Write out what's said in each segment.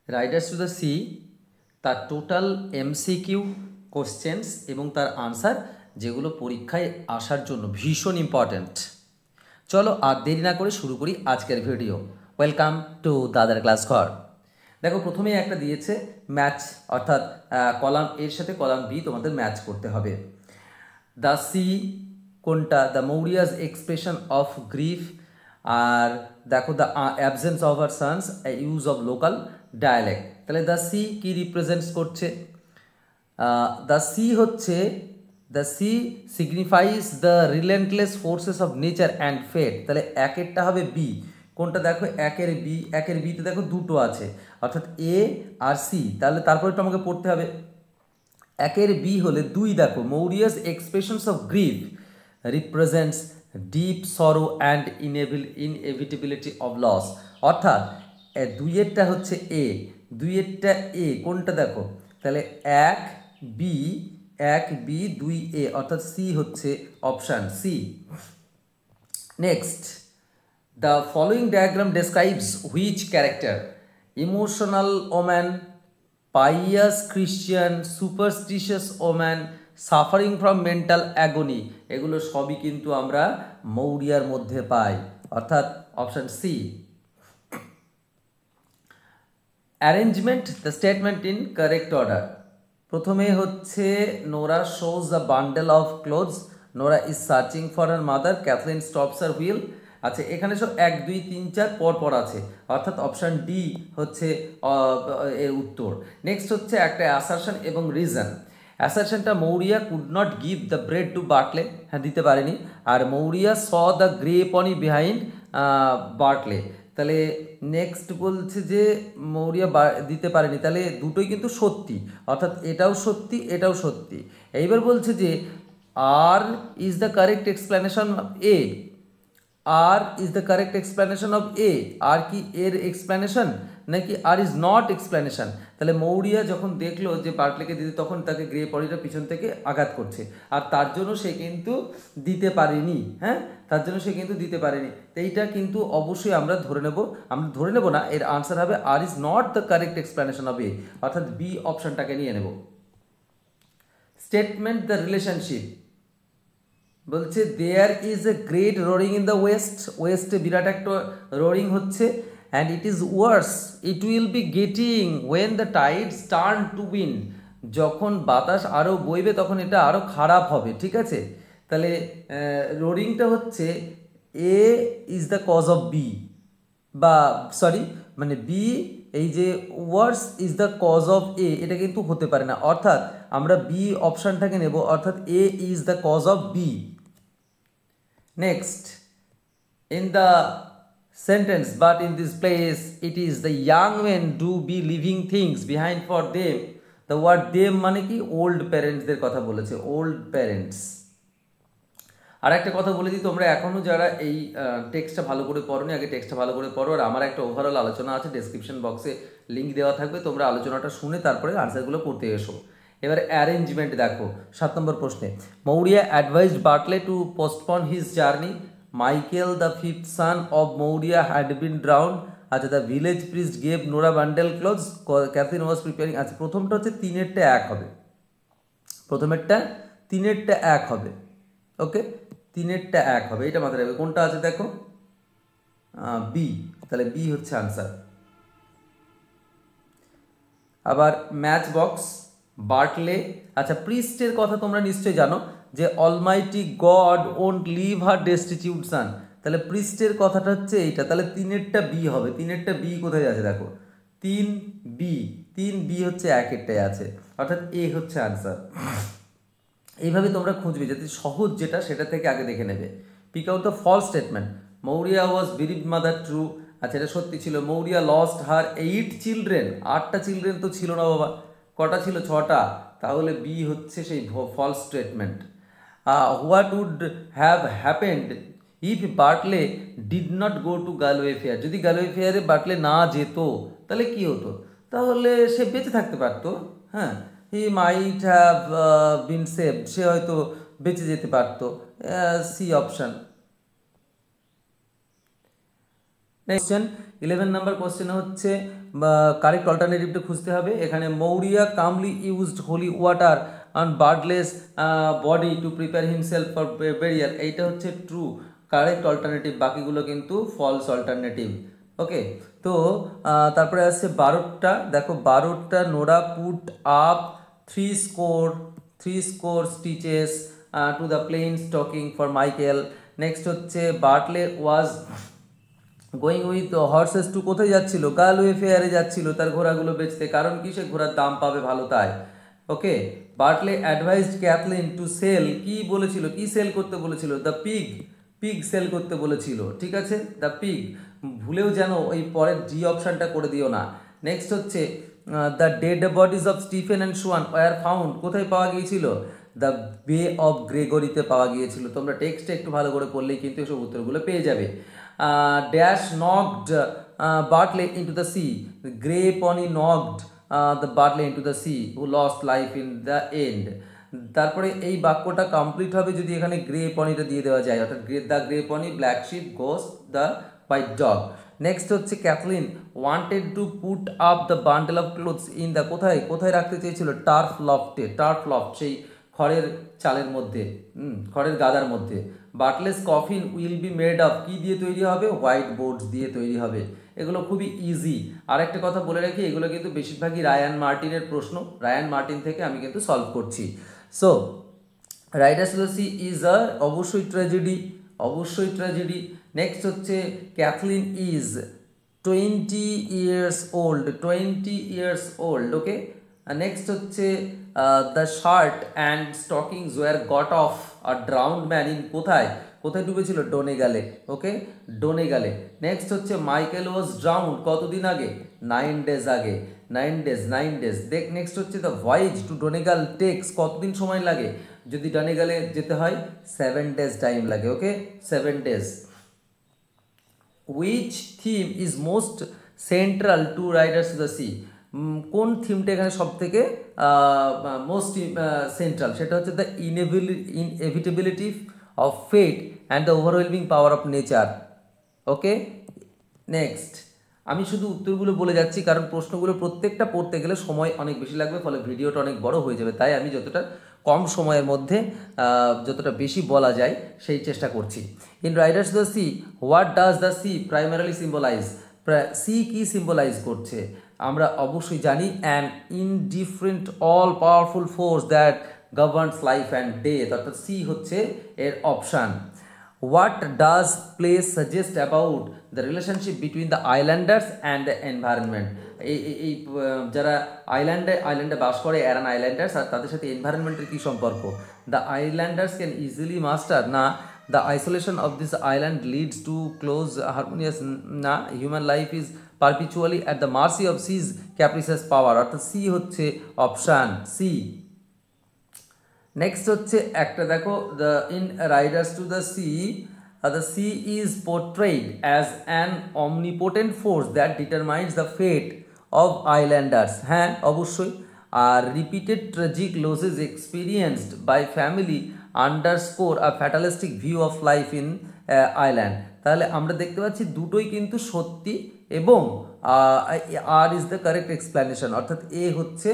Riders to the C তার total MCQ questions এবং তার আনসার যেগুলো পরীক্ষায় আসার জন্য ভীষণ ইম্পর্ট্যান্ট। চলো আর দেরি না করে শুরু করি আজকের ভিডিও। ওয়েলকাম টু দাদার ক্লাস ঘর। দেখো প্রথমেই একটা দিয়েছে ম্যাচ, অর্থাৎ কলাম এর সাথে কলাম বি তোমাদের ম্যাচ করতে হবে। দ্য সি কোনটা? The Maurya's expression of grief. আর দেখো the absence of her sons use of local dialect. তাহলে দ্য সি কি রিপ্রেজেন্টস করছে? দ্য সি হচ্ছে the sea signifies the relentless forces of nature and fate. তাহলে একেরটা হবে বি। কোনটা দেখো? একের বিতে দেখো দুটো আছে, অর্থাৎ এ আর সি। তাহলে তারপরে তো আমাকে পড়তে হবে। একের বি হলে দুই, দেখো Maurya's expressions of grief represents deep sorrow and inevitability of loss. অর্থাৎ দুইয়েরটা হচ্ছে এ, দুইয়েরটা এ। কোনটা দেখো? তাহলে এক বি দুই এ, অর্থাৎ সি হচ্ছে option C. Next, the following diagram describes which character? Emotional woman, pious Christian, superstitious woman, suffering from mental agony, এগুলো সবই কিন্তু আমরা মৌরিয়ার মধ্যে পাই, অর্থাৎ option C. Arrangement the statement in correct order. প্রথমে হচ্ছে Nora shows the bundle of clothes, Nora is searching for her mother, Kathleen stops her wheel. আচ্ছা, এখানে সব 1 2 3 4 পর আছে, অর্থাৎ অপশান ডি হচ্ছে এর উত্তর। নেক্সট হচ্ছে একটা অ্যাসারশন এবং রিজন। অ্যাসারশনটা Maurya could not give the bread to Bartley, হ্যাঁ দিতে পারেনি। আর Maurya saw the grey pony behind Bartley. তাহলে নেক্সট বলছে যে মৌরিয়া দিতে পারেনি, তাহলে দুটোই কিন্তু সত্যি, অর্থাৎ এটাও সত্যি এটাও সত্যি। এইবার বলছে যে R is the correct explanation of A, R is the correct explanation of A. R কি এর এক্সপ্লেনেশন নাকি আর ইজ নট এক্সপ্লেনেশন? তাহলে মৌরিয়া যখন দেখলো যে বার্টলেকে দিতে, তখন তাকে গ্রে পনিটা পিছন থেকে আঘাত করছে, আর তার জন্য সে কিন্তু দিতে পারেনি। হ্যাঁ, তার জন্য সে কিন্তু দিতে পারেনি। তো এইটা কিন্তু অবশ্যই আমরা ধরে নেব না, এর আনসার হবে R is not the correct explanation of A, অর্থাৎ বি অপশনটাকে নিয়ে নেব। Statement the relationship. বলছে there is a great roaring in the west, ওয়েস্টে বিরাট একটা রোরিং হচ্ছে। And it is worse, it will be getting when the tides turn to wind. যখন বাতাস আরও বইবে তখন এটা আরও খারাপ হবে, ঠিক আছে? তাহলে রোরিংটা হচ্ছে A is the cause of B, বা সরি মানে বি, এই যে worse is the cause of A, এটা কিন্তু হতে পারে না, অর্থাৎ আমরা বি অপশানটাকে নেব, অর্থাৎ A is the cause of B. Next, in the sentence, but in this place it is the young men do be leaving things behind for them. The word them মানে কি? ওল্ড প্যারেন্টসদের কথা বলেছে, old parents. আর একটা কথা বলে দিই, তোমরা এখনও যারা এই টেক্সটটা ভালো করে পড়োনি, আগে টেক্সটটা ভালো করে পড়ো। আর আমার একটা ওভারঅল আলোচনা আছে, ডেসক্রিপশন বক্সে লিঙ্ক দেওয়া থাকবে, তোমরা আলোচনাটা শুনে তারপরে আনসারগুলো করতে এসো। এবার অ্যারেঞ্জমেন্ট দেখো 7 নম্বর প্রশ্নে। Maurya advised Bartley to postpone his journey, Michael the fifth son of Maurya had been drowned. আচ্ছা, the village priest gave Nora bundle clothes, Catherine was preparing. আচ্ছা, প্রথমটা হচ্ছে 3-এরটা 1 হবে, প্রথমেরটা 3-এরটা 1 হবে, ওকে 3-এরটা 1 হবে, এটা মাথায় রাখবে। কোনটা আছে দেখো? বি, তাহলে বি হচ্ছে আনসার। আবার ম্যাচ বক্স বার্টলে। আচ্ছা, প্রিস্টের কথা তোমরা নিশ্চয়ই জানো যে almighty God won't leave her destitute son, তাহলে প্রিস্টের কথাটা হচ্ছে এইটা, তাহলে 3-এরটা বি হবে। 3-এরটা বি কোথায় আছে দেখো? 3 বি হচ্ছে 1-এরটায় আছে, অর্থাৎ এ হচ্ছে আনসার। এইভাবে তোমরা খুঁজবে, যাতে সহজ যেটা সেটা থেকে আগে দেখে নেবে। Pick out the false statement. Maurya was bereaved mother, true. আচ্ছা, এটা সত্যি ছিল। মৌরিয়া লস্ট হার 8 চিলড্রেন, 8টা চিলড্রেন তো ছিল না বাবা, কটা ছিল? 6টা, তাহলে বি হচ্ছে সেই false statement. What would have happened if Bartley did not go to Galway fair? যদি গালওয়ে ফেয়ারে বার্টলে না যেত তাহলে কি হতো? তাহলে সে বেঁচে থাকতে পারতো। হ্যাঁ, হি মাইট হ্যাভ বিন সেভড, সে হয়তো বেঁচে যেতে পারতো। C option. Next 11 number question হচ্ছে কারেক্ট অল্টারনেটিভটা খুঁজতে হবে। এখানে Maurya calmly used holy water on Bartley's body to prepare himself for burial, এইটা হচ্ছে ট্রু কারেক্ট অল্টারনেটিভ, বাকিগুলো কিন্তু ফলস অল্টারনেটিভ। ওকে, তো তারপরে আসছে 12টা, দেখো 12টা Nora put up three score stitches to the plain stocking for Michael. Next হচ্ছে Bartley was going with horses to, কোথায় যাচ্ছিল? গালওয়ে ফেয়ারে যাচ্ছিল তার ঘোড়াগুলো বেচতে, কারণ কি সে ঘোড়ার দাম পাবে ভালো তাই। ওকে, বার্টলে অ্যাডভাইসড ক্যাথলিন টু সেল, কি বলেছিল, কি সেল করতে বলেছিল? দ্য পিগ সেল করতে বলেছিল, ঠিক আছে, দ্য পিগ, ভুলেও যেন ওই পরের ডি অপশানটা করে দিও না। নেক্সট হচ্ছে the dead bodies of Stephen and Swan were found, কোথায় পাওয়া গিয়েছিল? দ্য বে অফ গ্রেগরিতে পাওয়া গিয়েছিল। তোমরা টেক্সটে একটু ভালো করে পড়লেই কিন্তু এসব উত্তরগুলো পেয়ে যাবে। Dash knocked Bartley into the sea, grey pony knocked the Bartley into the sea who lost life in the end. তারপরে এই বাক্যটা কমপ্লিট হবে যদি এখানে গ্রে পনিটা দিয়ে দেওয়া যায়, অর্থাৎ the grey pony, black sheep, ghost, the white dog. Next হচ্ছে Kathleen wanted to put up the bundle of clothes in the, কোথায় কোথায় রাখতে চেয়েছিল? টার্ফ লফটে, টার্ফ লফট, সেই খড়ের চালের মধ্যে, খড়ের গাদার মধ্যে। Bartley's coffin will be made of, কি দিয়ে তৈরি হবে? হোয়াইট বোর্ডস দিয়ে তৈরি হবে। এগুলো খুবই ইজি। আর একটা কথা বলে রাখি, এগুলো কিন্তু বেশিরভাগই রায়ান মার্টিনের প্রশ্ন, রায়ান মার্টিন থেকে আমি কিন্তু সলভ করছি। So Riders of the sea is অবশ্যই ট্র্যাজেডি, অবশ্যই ট্র্যাজেডি। নেক্সট হচ্ছে Kathleen is 20 years old, 20 years old, okay. Next হচ্ছে the shirt and stockings were got off a drowned man in, কোথায় কোথায় ডুবেছিল? ডোনেগালে, ওকে, ডোনেগালে। নেক্সট হচ্ছে মাইকেল ওয়াজ ড্রাউন্ড কতদিন আগে? 9 days আগে, 9 days। নেক্সট হচ্ছে the voyage to Donegal takes, কতদিন সময় লাগে যদি ডোনেগালে যেতে হয়? 7 days টাইম লাগে, okay, 7 days। Which theme is most central to Riders to the Sea, কোন থিমটা এখানে সব থেকে মোস্ট সেন্ট্রাল? সেটা হচ্ছে the inevitability of fate and the overwhelming power of nature, okay. Next, আমি শুধু উত্তরগুলো বলে যাচ্ছি কারণ প্রশ্নগুলো প্রত্যেকটা পড়তে গেলে সময় অনেক বেশি লাগবে, ফলে ভিডিওটা অনেক বড় হয়ে যাবে, তাই আমি যতটা কম সময়ের মধ্যে যতটা বেশি বলা যায় সেই চেষ্টা করছি। In Riders the sea what does the sea primarily symbolise, sea কি সিম্বলাইজ করছে? আমরা অবশ্যই জানি an indifferent all powerful force that governs life and death, অর্থাৎ সি হচ্ছে এর option. What does place suggest about the relationship between the islanders and the environment, এই যারা আইল্যান্ডে বাস করে অ্যারান আইল্যান্ডার্স, আর তাদের সাথে এনভায়রনমেন্টের কী সম্পর্ক? The islanders can easily master, না। The isolation of this island leads to close harmonious, না। Human life is perpetually at the mercy of sea's capricious power, অর্থাৎ সি হচ্ছে অপশান সি। নেক্সট হচ্ছে একটা দেখো, the in Riders to the sea the sea is portrayed as an omnipotent force that determines the fate of islanders, হ্যাঁ অবশ্যই। আর repeated tragic losses experienced by family underscore a fatalistic view of life in island. তাহলে আমরা দেখতে পাচ্ছি দুটোই কিন্তু সত্যি, এবং R is the correct explanation, অর্থাৎ এ হচ্ছে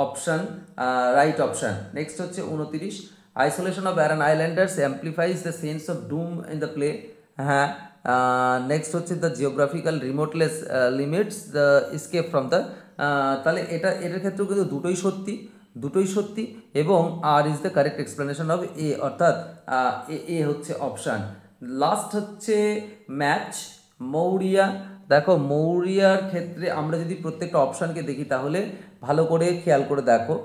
অপশান, রাইট অপশান। নেক্সট হচ্ছে 29, isolation of Aran islanders amplifies the sense of doom in the play, হ্যাঁ। নেক্সট হচ্ছে the geographical remoteness limits the escape from the, তাহলে এটার ক্ষেত্রেও কিন্তু দুটোই সত্যি, এবং R is the correct explanation of A, অর্থাৎ এ হচ্ছে অপশান। লাস্ট হচ্ছে ম্যাচ মৌরিয়া। দেখো মৌরিয়ার ক্ষেত্রে আমরা যদি প্রত্যেকটা অপশানকে দেখি তাহলে ভালো করে খেয়াল করে দেখো,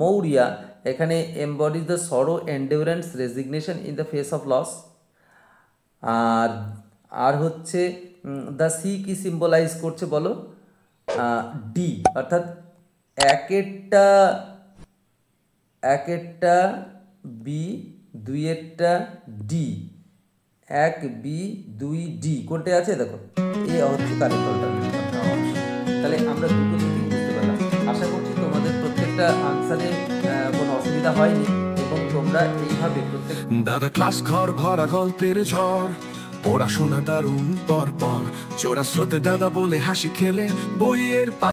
মৌরিয়া এখানে embodies the sorrow, endurance, resignation in the face of loss. R হচ্ছে দ্য সি কি সিম্বলাইজ করছে বলো? ডি, অর্থাৎ একেরটা বি, দুইয়েরটা ডি, 1 বি 2 ডি, কোনটা আছে দেখো, এ হচ্ছে কারেক্ট অল্টারনেটিভ। তাহলে আমরা দুটো থেকে বুঝতে পারলাম। আশা করছি তোমাদের প্রত্যেকটা আনসারে কোনো অসুবিধা হয়নি, এবং তোমরা এইভাবে প্রত্যেক দাদা ক্লাস ঘর ভরা গল্পের ঝড়, পড়াশোনা দারুণ পরপর চোরা স্রোতে দাদা বলে হাসি খেলে বইয়ের